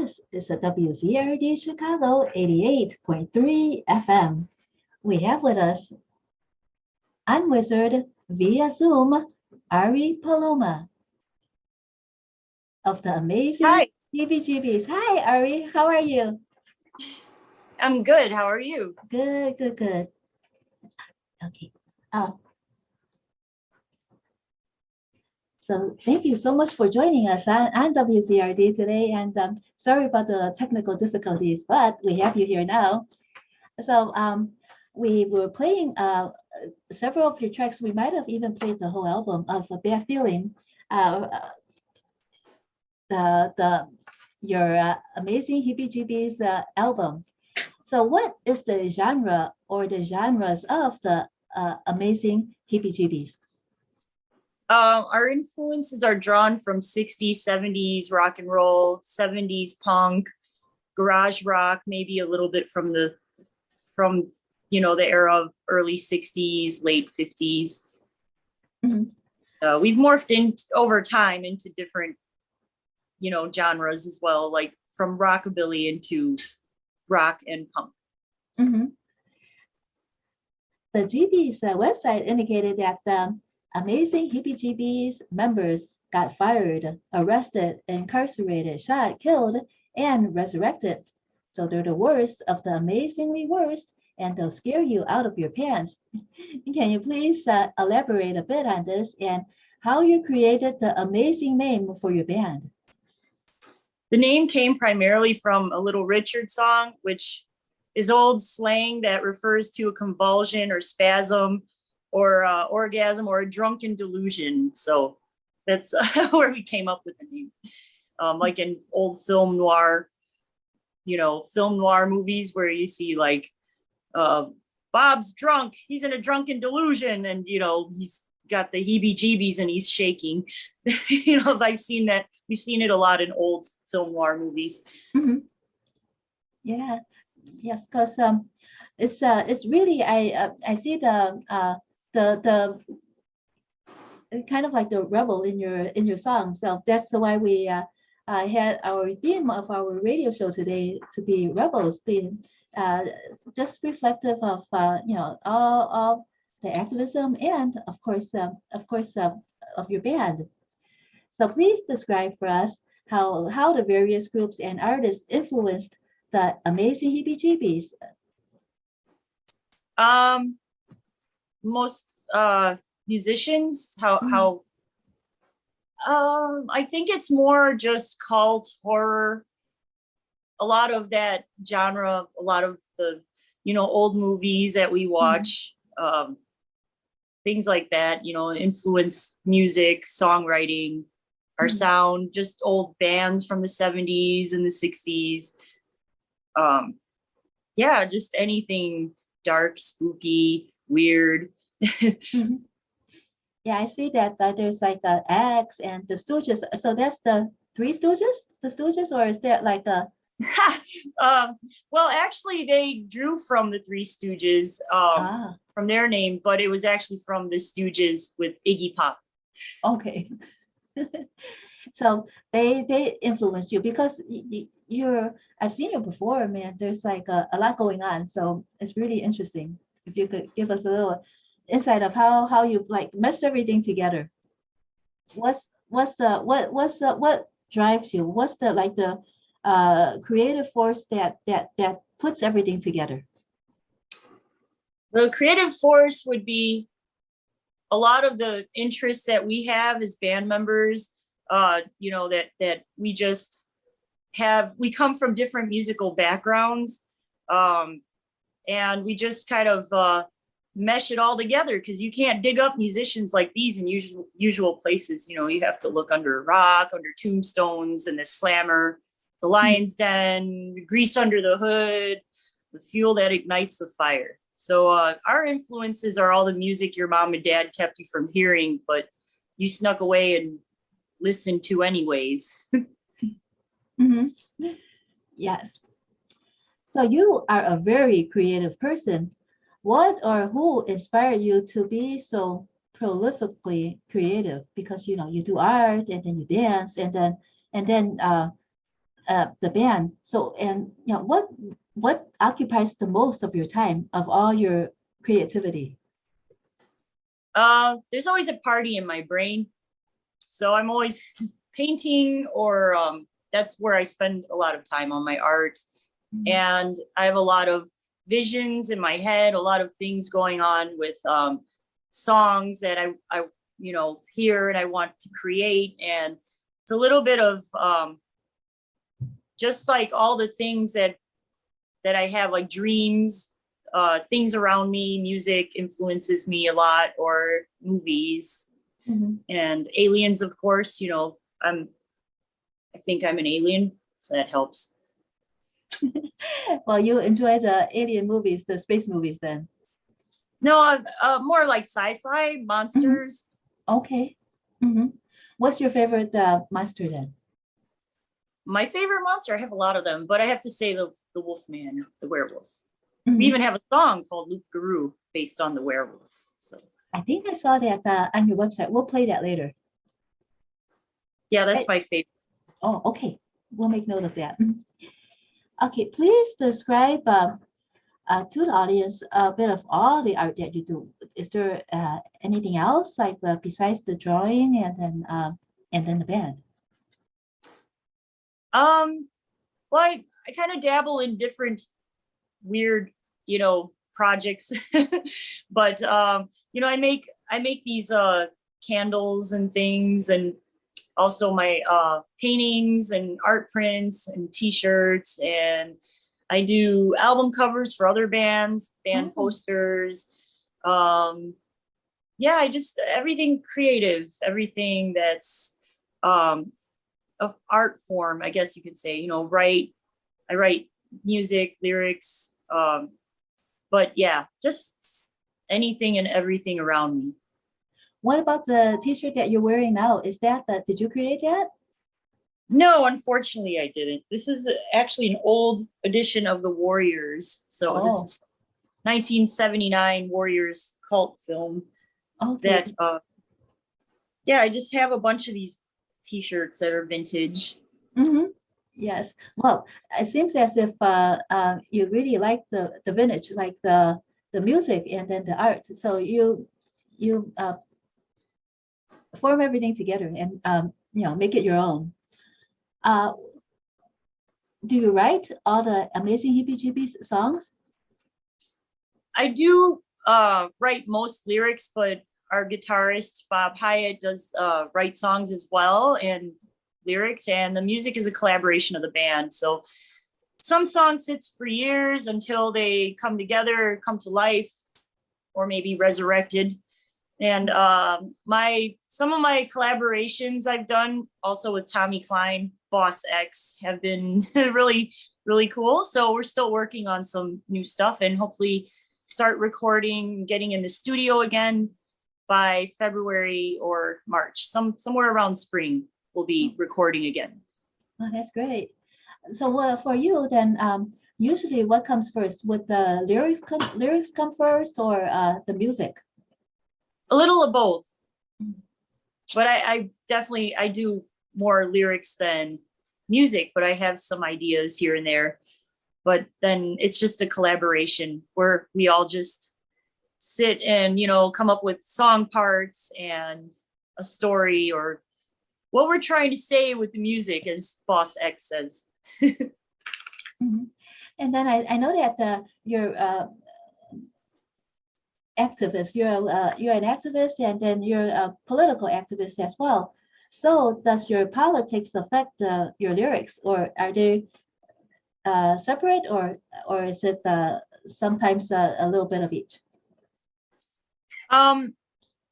This is a WZRD Chicago 88.3 FM. We have with us unwizard via Zoom, Ary Paloma of the amazing Heeby Jeebies. Hi, Ary. How are you? I'm good. How are you? Good. Okay. So thank you so much for joining us on WZRD today. And sorry about the technical difficulties, but we have you here now. So we were playing several of your tracks. We might have even played the whole album of Bad Feeling, your amazing Heeby Jeebies album. So what is the genre or the genres of the amazing Heeby Jeebies? Our influences are drawn from 60s, 70s rock and roll, 70s punk, garage rock, maybe a little bit from the era of early 60s, late 50s. Mm-hmm. We've morphed over time into different, genres as well, like from rockabilly into rock and punk. Mm-hmm. The Jeebies website indicated that amazing Heeby Jeebies members got fired, arrested, incarcerated, shot, killed, and resurrected. So they're the worst of the amazingly worst, and they'll scare you out of your pants. Can you please elaborate a bit on this and how you created the amazing name for your band? The name came primarily from a Little Richard song, which is old slang that refers to a convulsion or spasm or orgasm or a drunken delusion. So that's where we came up with the name. Like in old film noir movies where you see like Bob's drunk, he's in a drunken delusion, and he's got the Heeby Jeebies and he's shaking. I've seen that. We've seen it a lot in old film noir movies. Mm-hmm. Yeah, yes, because it's really I see the kind of like the rebel in your song. So that's why we had our theme of our radio show today to be rebels, being just reflective of all the activism and of course of your band. So please describe for us how the various groups and artists influenced the amazing Heeby Jeebies. Most musicians, how I think it's more just cult horror, a lot of that genre, a lot of the old movies that we watch, things like that, influence music, songwriting, our sound, just old bands from the 70s and the 60s. Just anything dark, spooky, weird. Mm-hmm. Yeah, I see that there's like the X and the Stooges. So that's the Three Stooges? The Stooges, or is there like a... well, actually, they drew from the Three Stooges from their name, but it was actually from the Stooges with Iggy Pop. Okay. So they influence you because I've seen you perform, and there's like a lot going on. So it's really interesting. If you could give us a little insight of how you like meshed everything together. What drives you? What's the creative force that puts everything together? The creative force would be a lot of the interests that we have as band members, that we just have. We come from different musical backgrounds, and we just kind of mesh it all together, because you can't dig up musicians like these in usual places. You have to look under a rock, under tombstones, and the Slammer, the Lion's Den, Grease Under the Hood, the fuel that ignites the fire. So our influences are all the music your mom and dad kept you from hearing, but you snuck away and listened to anyways. Mm-hmm. Yes. So you are a very creative person. What or who inspired you to be so prolifically creative? Because you do art, and then you dance, and then the band. So, and you know, what occupies the most of your time of all your creativity? There's always a party in my brain. So I'm always painting, or that's where I spend a lot of time on my art. And I have a lot of visions in my head, a lot of things going on with songs that I hear and I want to create. And it's a little bit of just like all the things that I have, like dreams, things around me. Music influences me a lot, or movies. And aliens, of course. I think I'm an alien, so that helps. Well, you enjoy the alien movies, the space movies then? No, more like sci-fi monsters. Okay. What's your favorite monster then? My favorite monster, I have a lot of them, but I have to say the Wolfman, the werewolf. We even have a song called Loup Garou based on the werewolf. So I think I saw that on your website. We'll play that later. Yeah, that's my favorite. Oh, okay. We'll make note of that. Okay, please describe to the audience a bit of all the art that you do. Is there anything else like besides the drawing and then the band? Well, I kind of dabble in different weird, projects, but I make these candles and things, and also my paintings and art prints and t-shirts, and I do album covers for other bands, band posters. I just everything creative, everything that's of art form, I guess you could say. I write music, lyrics, but yeah, just anything and everything around me. What about the t-shirt that you're wearing now? Is that did you create that? No, unfortunately I didn't. This is actually an old edition of the Warriors. So this is 1979 Warriors cult film. Okay. That I just have a bunch of these t-shirts that are vintage. Yes. Well, it seems as if you really like the vintage, like the music and then the art. So you form everything together and make it your own. Do you write all the amazing Heeby Jeebies songs? I do write most lyrics, but our guitarist Bob Hyatt does write songs as well, and lyrics, and the music is a collaboration of the band. So some songs sits for years until they come together, come to life, or maybe resurrected. And some of my collaborations I've done also with Tommy Klein, Boss X, have been really, really cool. So we're still working on some new stuff, and hopefully start recording, getting in the studio again by February or March, somewhere around spring. We'll be recording again. Oh, that's great. So for you then, usually what comes first? Would the lyrics come first, or the music? A little of both. But I definitely do more lyrics than music, but I have some ideas here and there. But then it's just a collaboration where we all just sit and come up with song parts and a story, or what we're trying to say with the music, as Boss X says. And then I know that you're activist. You're an activist, and then you're a political activist as well. So does your politics affect your lyrics, or are they separate, or is it sometimes a little bit of each?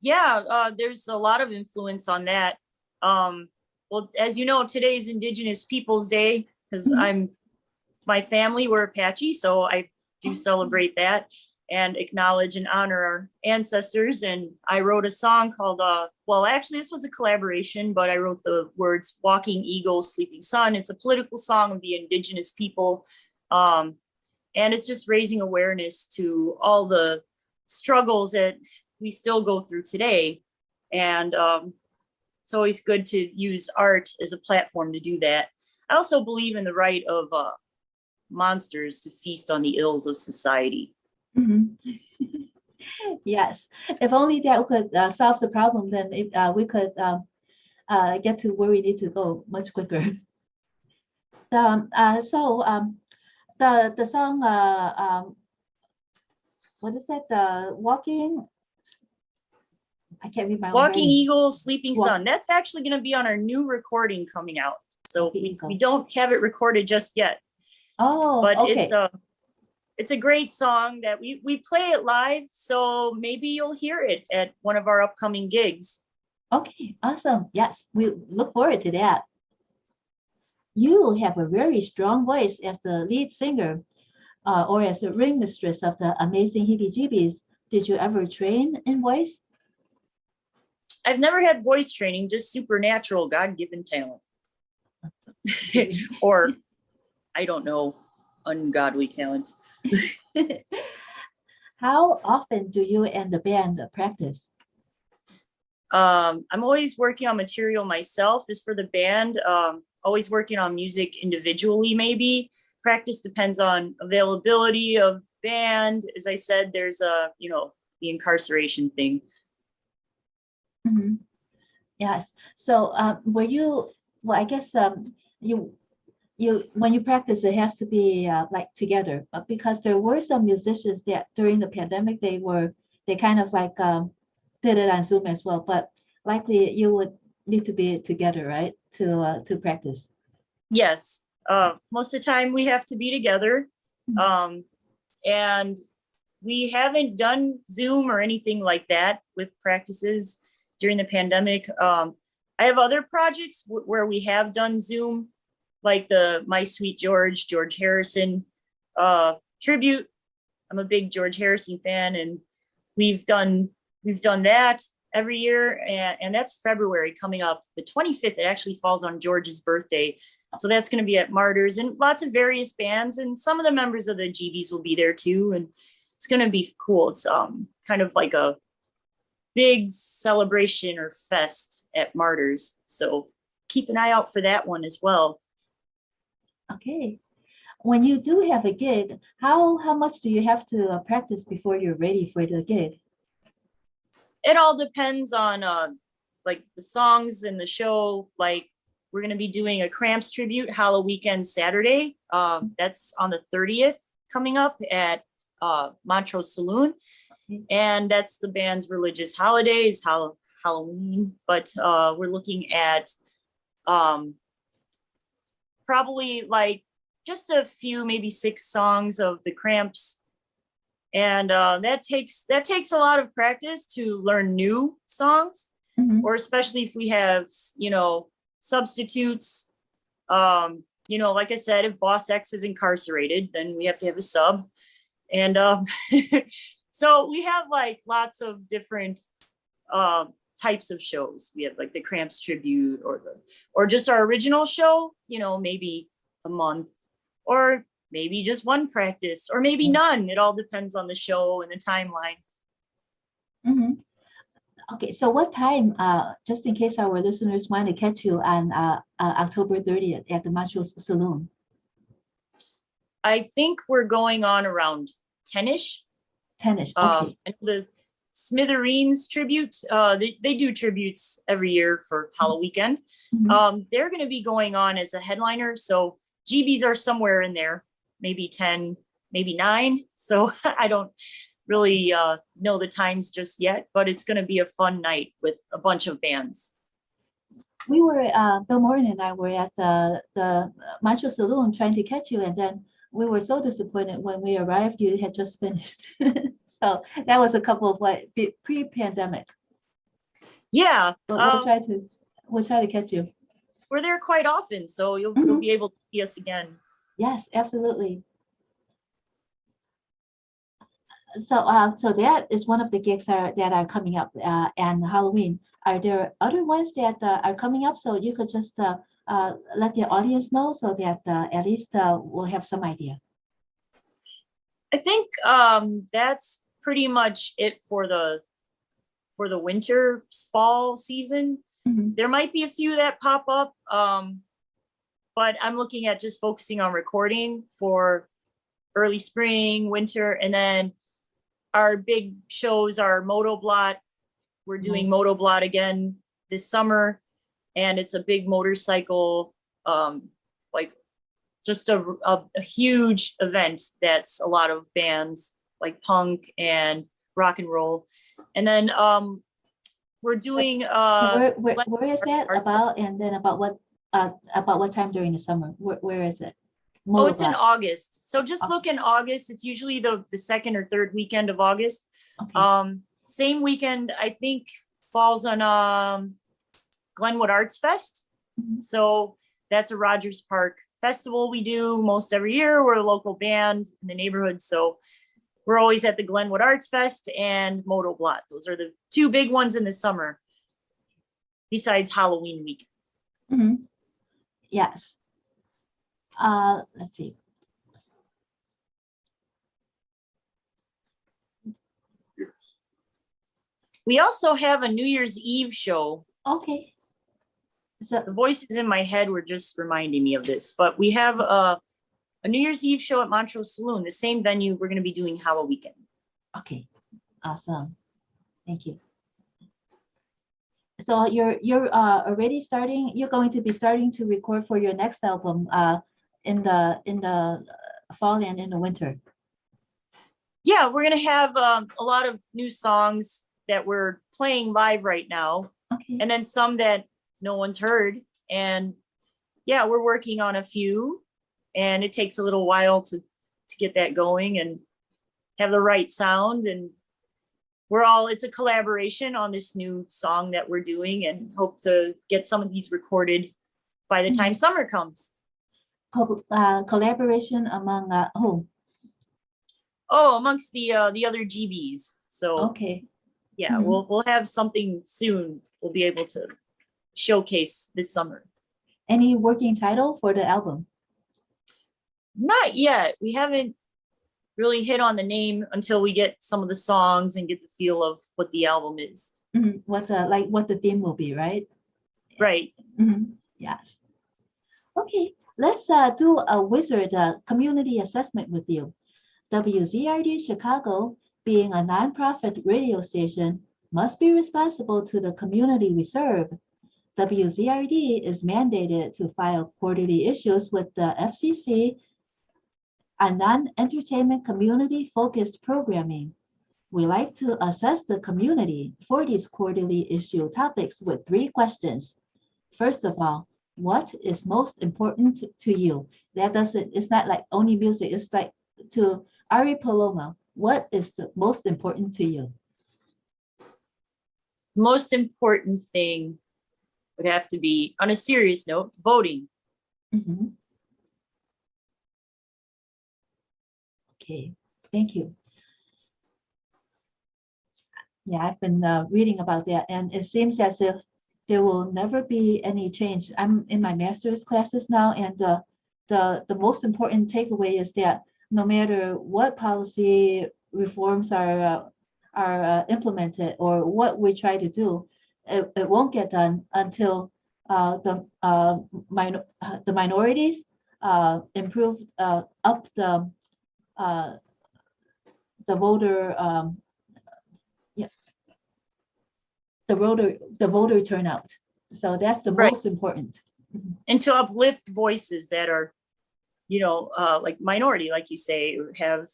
There's a lot of influence on that. Well, as you know, today's Indigenous Peoples Day, because my family, we're Apache, so I do celebrate that and acknowledge and honor our ancestors. And I wrote a song called, actually this was a collaboration, but I wrote the words "Walking Eagle, Sleeping Sun." It's a political song of the Indigenous people. And it's just raising awareness to all the struggles that we still go through today. And it's always good to use art as a platform to do that. I also believe in the right of monsters to feast on the ills of society. Mhm. Yes, if only that could solve the problem, then we could get to where we need to go much quicker. The song what is it? The walking. I can't read my own Walking writing. Eagle, Sleeping Walk- Sun. That's actually going to be on our new recording coming out. So Walking we Eagle. don't have it recorded just yet, Oh, but okay. it's a great song that we play it live. So maybe you'll hear it at one of our upcoming gigs. Okay, awesome. Yes, we look forward to that. You have a very strong voice as the lead singer or as the ring mistress of the amazing Heeby Jeebies. Did you ever train in voice? I've never had voice training, just supernatural, God-given talent. Or, I don't know, ungodly talent. How often do you and the band practice? I'm always working on material myself. As for the band, always working on music individually, maybe. Practice depends on availability of band. As I said, there's the incarceration thing. Mhm. Yes. So were you, well, I guess you when you practice, it has to be like together, but because there were some musicians that during the pandemic, they kind of like did it on Zoom as well, but likely you would need to be together, right? To practice. Yes. Most of the time we have to be together. And we haven't done Zoom or anything like that with practices during the pandemic. I have other projects where we have done Zoom, like the My Sweet George Harrison tribute. I'm a big George Harrison fan, and we've done that every year, and that's February coming up. The 25th, it actually falls on George's birthday. So that's going to be at Martyrs, and lots of various bands, and some of the members of the Jeebies will be there too. And it's going to be cool. It's kind of like a big celebration or fest at Martyrs. So keep an eye out for that one as well. Okay. When you do have a gig, how much do you have to practice before you're ready for the gig? It all depends on like the songs and the show. Like we're going to be doing a Cramps tribute Halloween weekend Saturday. That's on the 30th coming up at Macho Saloon. And that's the band's religious holidays, Halloween. But we're looking at probably like just a few, maybe 6 songs of the Cramps. And that takes a lot of practice to learn new songs, or especially if we have, substitutes. Like I said, if Boss X is incarcerated, then we have to have a sub. And so we have like lots of different types of shows. We have like the Cramps tribute or just our original show, maybe a month, or maybe just one practice, or maybe none. It all depends on the show and the timeline. Okay, so what time, just in case our listeners want to catch you on October 30th at the Macho Saloon? I think we're going on around 10-ish. 10-ish, okay. And the Smithereens tribute, they do tributes every year for Halloween weekend. They're going to be going on as a headliner. So Jeebies are somewhere in there, maybe 10, maybe 9. So I don't really know the times just yet, but it's going to be a fun night with a bunch of bands. We were, Bill Morin and I were at the Macho Saloon trying to catch you, and then we were so disappointed when we arrived, you had just finished. So that was a couple of pre-pandemic. Yeah. But we'll try to catch you. We're there quite often, so you'll be able to see us again. Yes, absolutely. So that is one of the gigs that are coming up and Halloween. Are there other ones that are coming up? So you could just let the audience know so that at least we'll have some idea. I think that's pretty much it for the winter fall season. There might be a few that pop up. but I'm looking at just focusing on recording for early spring, winter, and then our big shows are Motoblot. We're doing Motoblot again this summer, and it's a big motorcycle, like just a huge event that's a lot of bands like punk and rock and roll. And then we're doing where is that about, and then about what time during the summer? Where is it? Oh, it's in August. So just look in August. It's usually the second or third weekend of August. Okay. Same weekend, I think, falls on Glenwood Arts Fest. Mm-hmm. So that's a Rogers Park festival we do most every year. We're a local band in the neighborhood. So we're always at the Glenwood Arts Fest and Motoblot. Those are the two big ones in the summer, besides Halloween week. Mm-hmm. Yes. Let's see. We also have a New Year's Eve show. Okay. So the voices in my head were just reminding me of this, but we have a New Year's Eve show at Macho Saloon, the same venue we're going to be doing Halloween weekend. Okay, awesome. Thank you. So you're already starting. You're going to be starting to record for your next album in the fall and in the winter. Yeah, we're going to have a lot of new songs that we're playing live right now. Okay. And then some that no one's heard. And yeah, we're working on a few, and it takes a little while to get that going and have the right sound. And it's a collaboration on this new song that we're doing, and hope to get some of these recorded by the time summer comes. Collaboration among who? Oh, amongst the other Jeebies. So okay. Yeah, we'll have something soon we'll be able to showcase this summer. Any working title for the album? Not yet. We haven't really hit on the name until we get some of the songs and get the feel of what the album is. Mm-hmm. What the theme will be, right? Right. Mm-hmm. Yes. Okay, let's do a wizard community assessment with you. WZRD Chicago, being a nonprofit radio station, must be responsible to the community we serve. WZRD is mandated to file quarterly issues with the FCC on non-entertainment community-focused programming. We like to assess the community for these quarterly issue topics with 3 questions. First of all, what is most important to you? It's not like only music, it's like to Ary Paloma, what is the most important to you? Most important thing would have to be, on a serious note, voting. Mm-hmm. Okay, thank you. Yeah, I've been reading about that, and it seems as if there will never be any change. I'm in my master's classes now, and the most important takeaway is that no matter what policy reforms are implemented or what we try to do, it won't get done until the minorities improve up the voter the voter turnout. So that's the most important. And to uplift voices that are, like minority, like you say, or have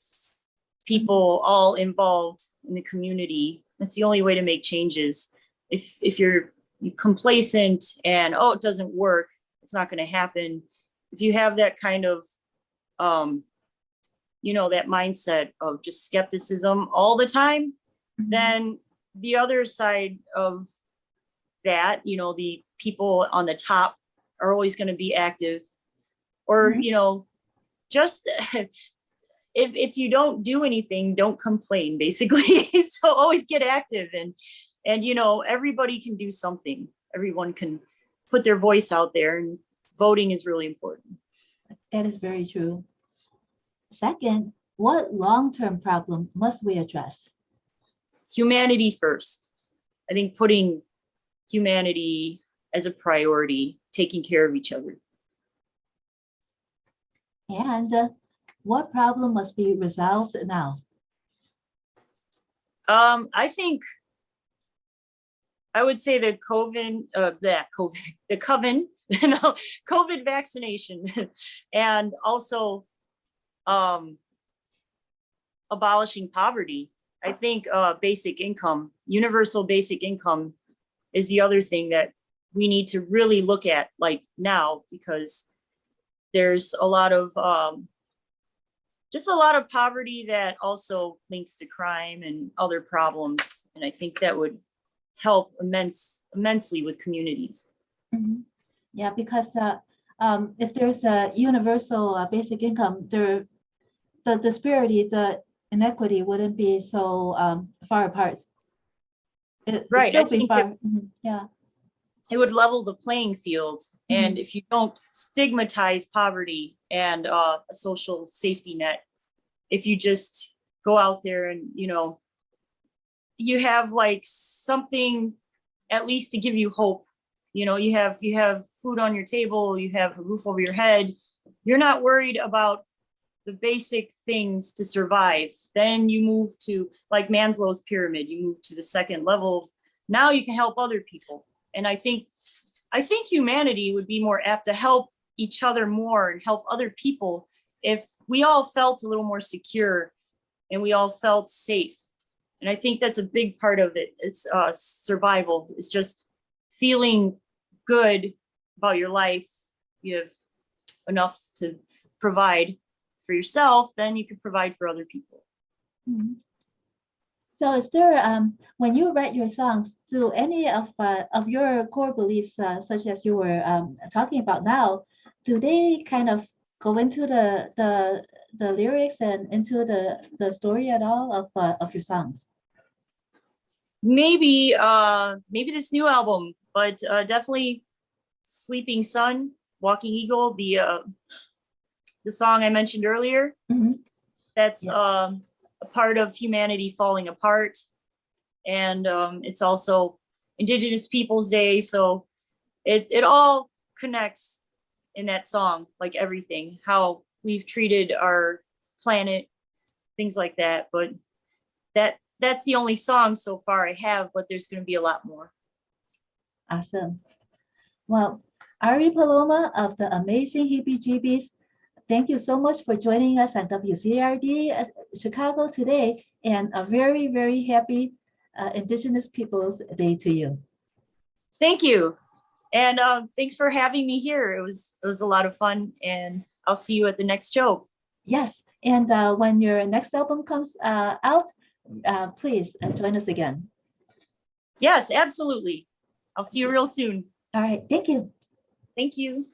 people all involved in the community. That's the only way to make changes. If you're complacent and, it doesn't work, it's not going to happen. If you have that kind of, that mindset of just skepticism all the time, then the other side of that, the people on the top are always going to be active, or, just if you don't do anything, don't complain, basically. So always get active, and everybody can do something. Everyone can put their voice out there, and voting is really important. That is very true. Second, what long-term problem must we address? Humanity first. I think putting humanity as a priority, taking care of each other. And what problem must be resolved now? I think I would say the the coven, no, COVID vaccination, and also abolishing poverty. I think basic income, universal basic income, is the other thing that we need to really look at, like now, because there's a lot of just a lot of poverty that also links to crime and other problems, and I think that would help immensely with communities. Mhm. Yeah, because if there's a universal basic income, the disparity, the inequity wouldn't be so far apart. It'd Right, I still be think far. Yeah. it would level the playing field. And if you don't stigmatize poverty and a social safety net, if you just go out there and, you know, you have like something at least to give you hope. You know, you have food on your table, you have a roof over your head. You're not worried about the basic things to survive. Then you move to like Maslow's pyramid, you move to the second level. Now you can help other people. And I think humanity would be more apt to help each other more and help other people if we all felt a little more secure and we all felt safe. And I think that's a big part of it. It's survival. It's just feeling good about your life. You have enough to provide for yourself, then you can provide for other people. Mhm. So is there, when you write your songs, do any of your core beliefs, such as you were talking about now, do they kind of go into the lyrics and into the story at all of your songs? Maybe this new album, but definitely Sleeping Sun, Walking Eagle, the song I mentioned earlier. That's Yes. a part of humanity falling apart. And it's also Indigenous Peoples Day. So it all connects in that song, like everything, how we've treated our planet, things like that. But that's the only song so far I have, but there's going to be a lot more. Awesome. Well, Ary Paloma of the amazing Heeby Jeebies, thank you so much for joining us at WZRD Chicago today, and a very, very happy Indigenous Peoples Day to you. Thank you. And thanks for having me here. It was a lot of fun, and I'll see you at the next show. Yes, and when your next album comes out, please join us again. Yes, absolutely. I'll see you real soon. All right, thank you. Thank you.